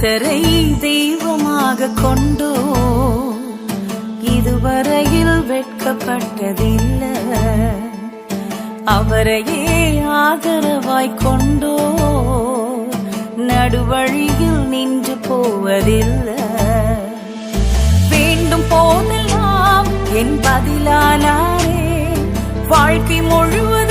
கர்த்தரை தெய்வமாக கொண்டோ இதுவரையில் வெட்கப்பட்டதில்லை. அவரையே ஆதரவாய் கொண்டோ நடுவழியில் நின்று போவதில்லை. வேண்டும் போதெல்லாம் என் பதிலானாரே வாழ்க்கை முழுவதும்